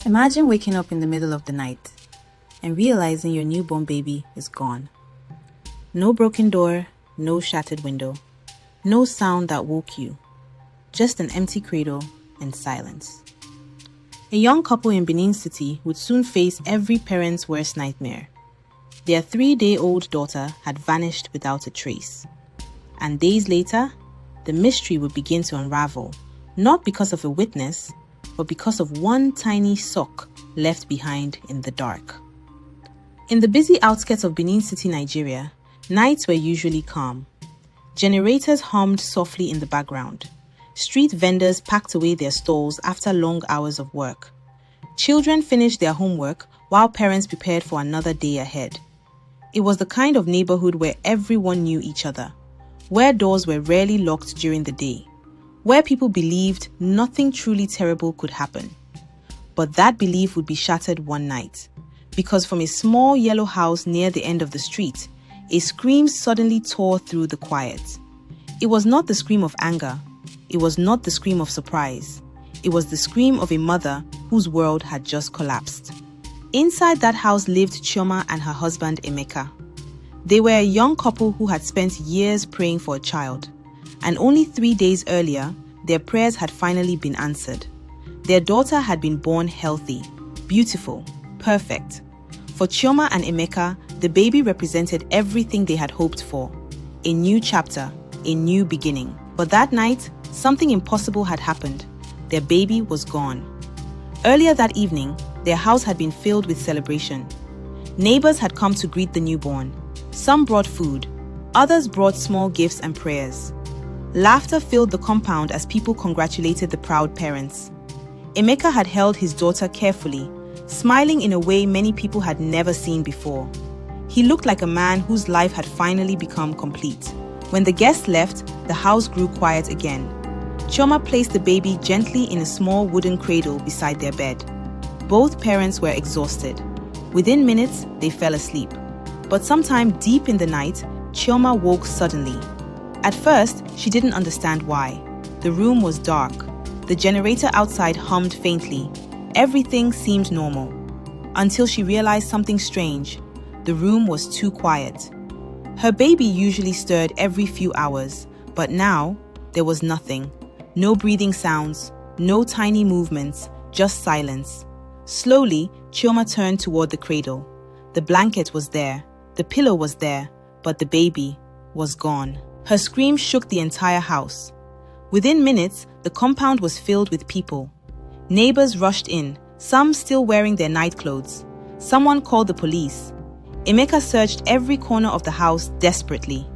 Imagine waking up in the middle of the night and realizing your newborn baby is gone. No broken door, no shattered window, no sound that woke you, just an empty cradle and silence. A young couple in Benin City would soon face every parent's worst nightmare. Their 3-day-old daughter had vanished without a trace. And days later, the mystery would begin to unravel, not because of a witness, but because of one tiny sock left behind in the dark. In the busy outskirts of Benin City, Nigeria, nights were usually calm. Generators hummed softly in the background. Street vendors packed away their stalls after long hours of work. Children finished their homework while parents prepared for another day ahead. It was the kind of neighborhood where everyone knew each other, where doors were rarely locked during the day, where people believed nothing truly terrible could happen. But that belief would be shattered one night, because from a small yellow house near the end of the street, a scream suddenly tore through the quiet. It was not the scream of anger. It was not the scream of surprise. It was the scream of a mother whose world had just collapsed. Inside that house lived Chioma and her husband Amaka. They were a young couple who had spent years praying for a child, and only 3 days earlier, their prayers had finally been answered. Their daughter had been born healthy, beautiful, perfect. For Chioma and Amaka, the baby represented everything they had hoped for. A new chapter, a new beginning. But that night, something impossible had happened. Their baby was gone. Earlier that evening, their house had been filled with celebration. Neighbors had come to greet the newborn. Some brought food. Others brought small gifts and prayers. Laughter filled the compound as people congratulated the proud parents. Amaka had held his daughter carefully, smiling in a way many people had never seen before. He looked like a man whose life had finally become complete. When the guests left, the house grew quiet again. Chioma placed the baby gently in a small wooden cradle beside their bed. Both parents were exhausted. Within minutes, they fell asleep. But sometime deep in the night, Chioma woke suddenly. At first, she didn't understand why. The room was dark. The generator outside hummed faintly. Everything seemed normal. Until she realized something strange. The room was too quiet. Her baby usually stirred every few hours, but now there was nothing. No breathing sounds, no tiny movements, just silence. Slowly, Chioma turned toward the cradle. The blanket was there, the pillow was there, but the baby was gone. Her scream shook the entire house. Within minutes, the compound was filled with people. Neighbors rushed in, some still wearing their nightclothes. Someone called the police. Amaka searched every corner of the house desperately.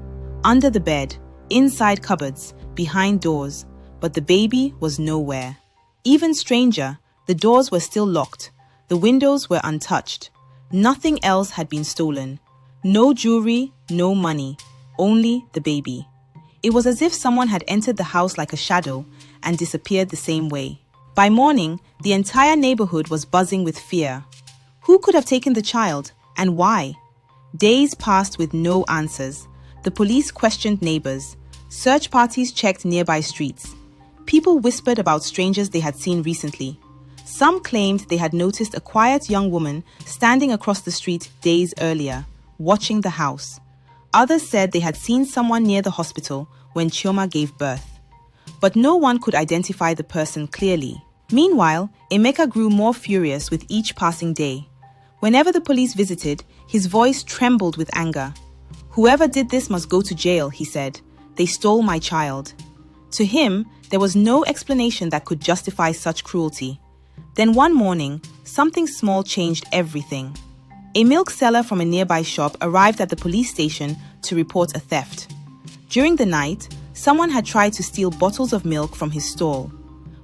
Under the bed, inside cupboards, behind doors, but the baby was nowhere. Even stranger, the doors were still locked. The windows were untouched. Nothing else had been stolen. No jewelry, no money, only the baby. It was as if someone had entered the house like a shadow and disappeared the same way. By morning, the entire neighborhood was buzzing with fear. Who could have taken the child, and why? Days passed with no answers. The police questioned neighbors. Search parties checked nearby streets. People whispered about strangers they had seen recently. Some claimed they had noticed a quiet young woman standing across the street days earlier, watching the house. Others said they had seen someone near the hospital when Chioma gave birth. But no one could identify the person clearly. Meanwhile, Amaka grew more furious with each passing day. Whenever the police visited, his voice trembled with anger. "Whoever did this must go to jail," he said. "They stole my child." To him, there was no explanation that could justify such cruelty. Then one morning, something small changed everything. A milk seller from a nearby shop arrived at the police station to report a theft. During the night, someone had tried to steal bottles of milk from his stall.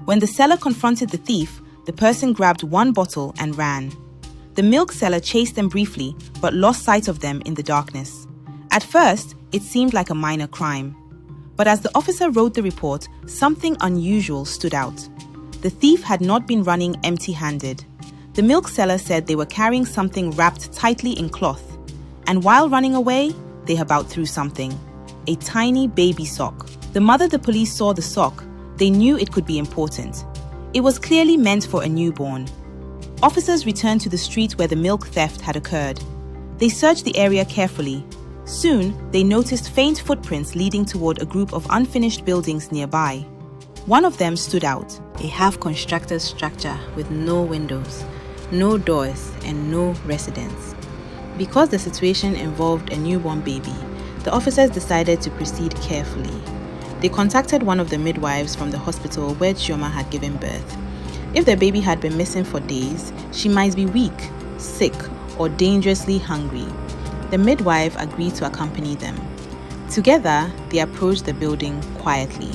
When the seller confronted the thief, the person grabbed one bottle and ran. The milk seller chased them briefly, but lost sight of them in the darkness. At first, it seemed like a minor crime. But as the officer wrote the report, something unusual stood out. The thief had not been running empty-handed. The milk seller said they were carrying something wrapped tightly in cloth. And while running away, they about threw something. A tiny baby sock. The mother the police saw the sock, they knew it could be important. It was clearly meant for a newborn. Officers returned to the street where the milk theft had occurred. They searched the area carefully. Soon, they noticed faint footprints leading toward a group of unfinished buildings nearby. One of them stood out, a half-constructed structure with no windows, no doors, and no residents. Because the situation involved a newborn baby, the officers decided to proceed carefully. They contacted one of the midwives from the hospital where Chioma had given birth. If the baby had been missing for days, she might be weak, sick, or dangerously hungry. The midwife agreed to accompany them. Together, they approached the building quietly.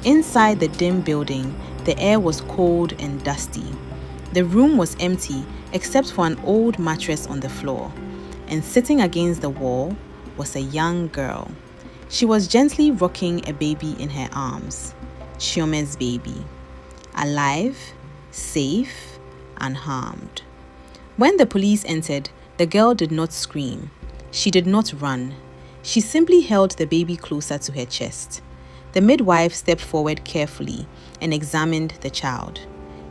Inside the dim building, the air was cold and dusty. The room was empty except for an old mattress on the floor, and sitting against the wall was a young girl. She was gently rocking a baby in her arms, Chioma's baby, alive, safe, unharmed. When the police entered, the girl did not scream. She did not run. She simply held the baby closer to her chest. The midwife stepped forward carefully and examined the child.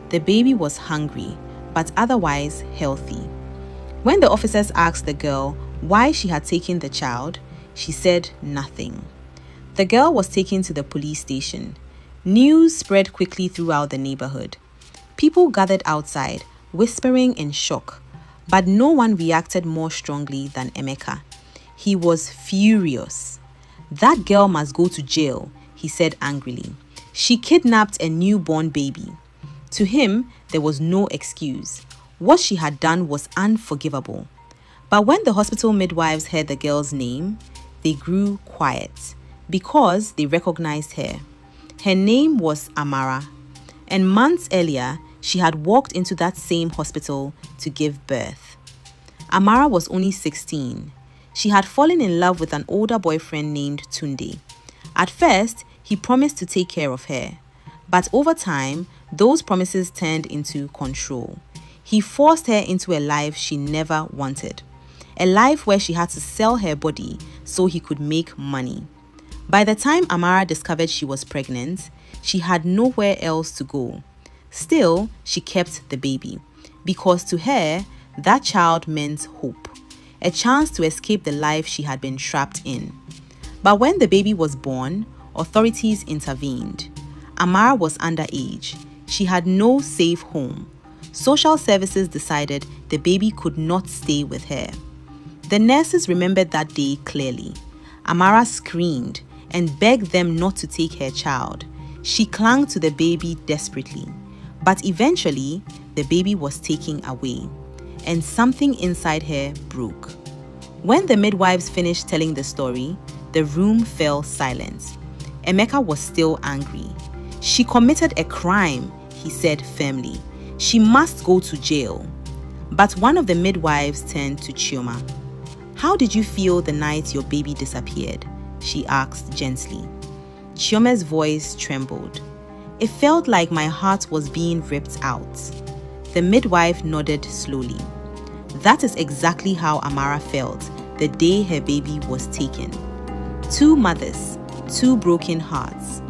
The baby was hungry, but otherwise healthy. When the officers asked the girl why she had taken the child, she said nothing. The girl was taken to the police station. News spread quickly throughout the neighborhood. People gathered outside, whispering in shock, but no one reacted more strongly than Amaka. He was furious. "That girl must go to jail," he said angrily. "She kidnapped a newborn baby." To him, there was no excuse. What she had done was unforgivable. But when the hospital midwives heard the girl's name, they grew quiet because they recognized her. Her name was Amara, and months earlier, she had walked into that same hospital to give birth. Amara was only 16. She had fallen in love with an older boyfriend named Tunde. At first, he promised to take care of her, but over time, those promises turned into control. He forced her into a life she never wanted, a life where she had to sell her body so he could make money. By the time Amara discovered she was pregnant, she had nowhere else to go. Still, she kept the baby, because to her, that child meant hope, a chance to escape the life she had been trapped in. But when the baby was born, authorities intervened. Amara was underage. She had no safe home. Social services decided the baby could not stay with her. The nurses remembered that day clearly. Amara screamed and begged them not to take her child. She clung to the baby desperately. But eventually, the baby was taken away, and something inside her broke. When the midwives finished telling the story, the room fell silent. Emeka was still angry. "She committed a crime," he said firmly. "She must go to jail." But one of the midwives turned to Chioma. "How did you feel the night your baby disappeared?" she asked gently. Chioma's voice trembled. "It felt like my heart was being ripped out." The midwife nodded slowly. That is exactly how Amara felt the day her baby was taken. Two mothers, two broken hearts.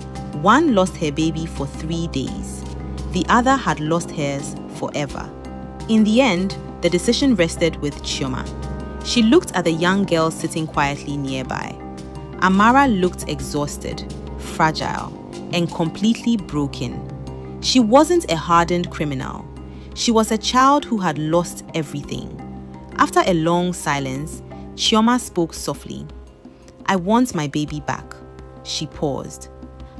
One lost her baby for 3 days. The other had lost hers forever. In the end, the decision rested with Chioma. She looked at the young girl sitting quietly nearby. Amara looked exhausted, fragile, and completely broken. She wasn't a hardened criminal. She was a child who had lost everything. After a long silence, Chioma spoke softly. "I want my baby back." She paused.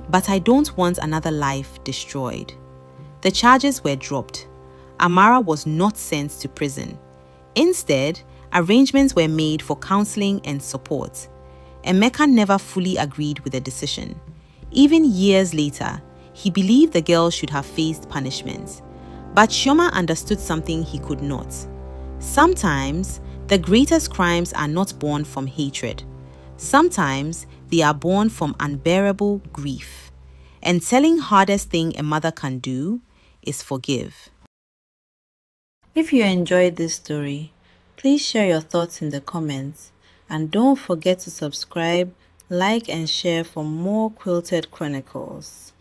"But I don't want another life destroyed." The charges were dropped. Amara was not sent to prison. Instead, arrangements were made for counseling and support. Emeka never fully agreed with the decision. Even years later, he believed the girl should have faced punishment. But Chioma understood something he could not. Sometimes, the greatest crimes are not born from hatred. Sometimes, they are born from unbearable grief. And telling hardest thing a mother can do is forgive. If you enjoyed this story, please share your thoughts in the comments. And don't forget to subscribe, like, and share for more Quilted Chronicles.